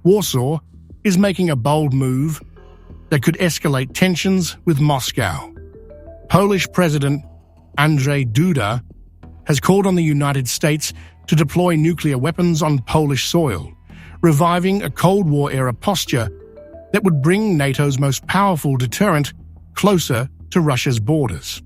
Warsaw is making a bold move that could escalate tensions with Moscow. Polish President Andrzej Duda has called on the United States to deploy nuclear weapons on Polish soil, reviving a Cold War-era posture that would bring NATO's most powerful deterrent closer to Russia's borders.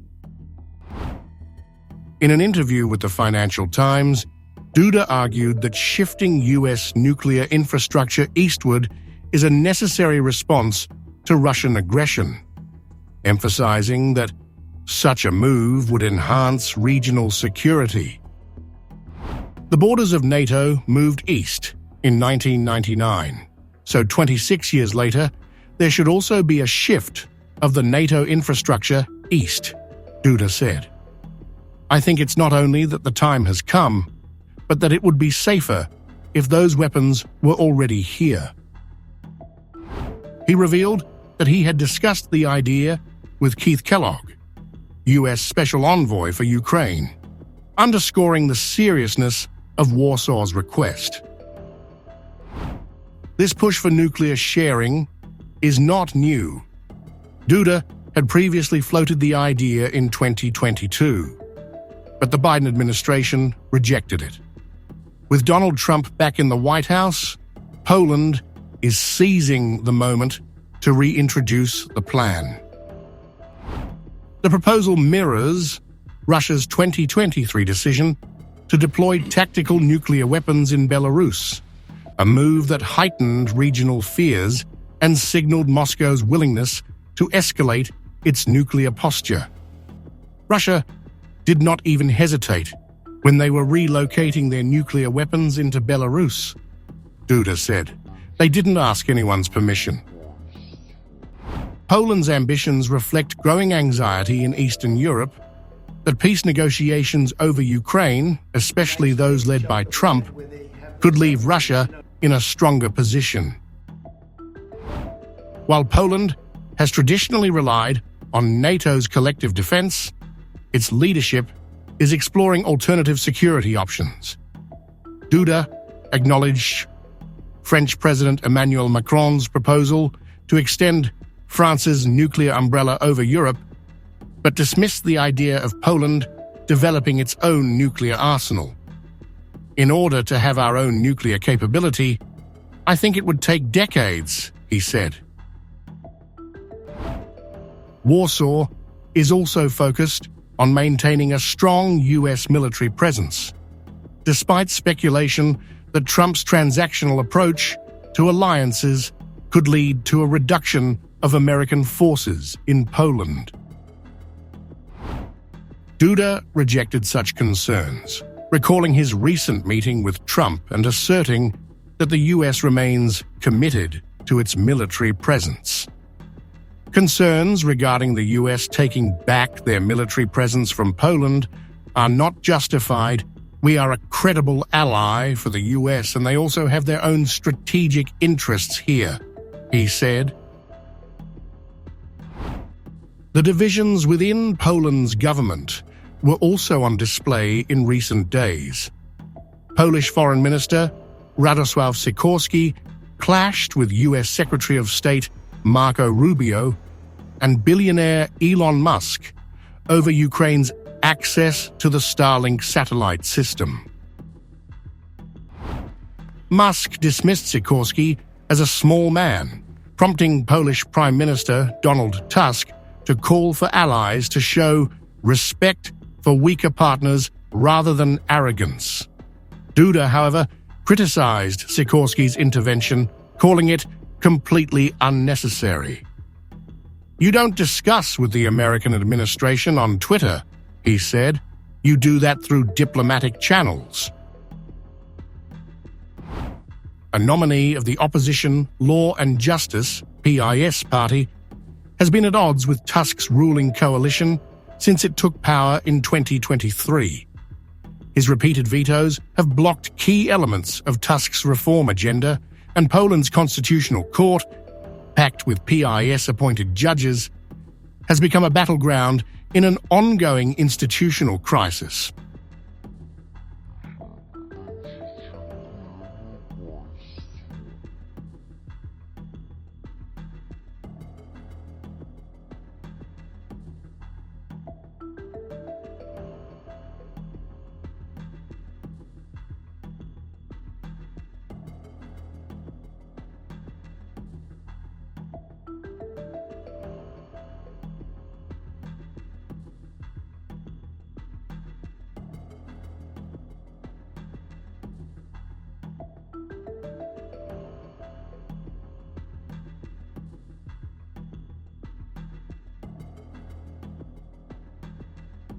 In an interview with the Financial Times, Duda argued that shifting US nuclear infrastructure eastward is a necessary response to Russian aggression, emphasizing that such a move would enhance regional security. The borders of NATO moved east in 1999, so 26 years later, there should also be a shift of the NATO infrastructure east, Duda said. I think it's not only that the time has come, but that it would be safer if those weapons were already here. He revealed that he had discussed the idea with Keith Kellogg, US Special Envoy for Ukraine, underscoring the seriousness of Warsaw's request. This push for nuclear sharing is not new. Duda had previously floated the idea in 2022, but the Biden administration rejected it. With Donald Trump back in the White House, Poland is seizing the moment to reintroduce the plan. The proposal mirrors Russia's 2023 decision to deploy tactical nuclear weapons in Belarus, a move that heightened regional fears and signaled Moscow's willingness to escalate its nuclear posture. Russia did not even hesitate when they were relocating their nuclear weapons into Belarus, Duda said. They didn't ask anyone's permission. Poland's ambitions reflect growing anxiety in Eastern Europe that peace negotiations over Ukraine, especially those led by Trump, could leave Russia in a stronger position. While Poland has traditionally relied on NATO's collective defense, its leadership is exploring alternative security options. Duda acknowledged French President Emmanuel Macron's proposal to extend France's nuclear umbrella over Europe, but dismissed the idea of Poland developing its own nuclear arsenal. In order to have our own nuclear capability, I think it would take decades, he said. Warsaw is also focused on maintaining a strong US military presence, despite speculation that Trump's transactional approach to alliances could lead to a reduction of American forces in Poland. Duda rejected such concerns, recalling his recent meeting with Trump and asserting that the US remains committed to its military presence. Concerns regarding the US taking back their military presence from Poland are not justified. We are a credible ally for the US, and they also have their own strategic interests here, he said. The divisions within Poland's government were also on display in recent days. Polish Foreign Minister Radosław Sikorski clashed with US Secretary of State Marco Rubio and billionaire Elon Musk over Ukraine's access to the Starlink satellite system. Musk dismissed Sikorski as a small man, prompting Polish Prime Minister Donald Tusk to call for allies to show respect for weaker partners rather than arrogance. Duda, however, criticized Sikorski's intervention, calling it completely unnecessary. You don't discuss with the American administration on Twitter, he said. You do that through diplomatic channels. A nominee of the opposition Law and Justice, PIS party, has been at odds with Tusk's ruling coalition since it took power in 2023. His repeated vetoes have blocked key elements of Tusk's reform agenda, and Poland's constitutional court, packed with PIS-appointed judges, has become a battleground in an ongoing institutional crisis.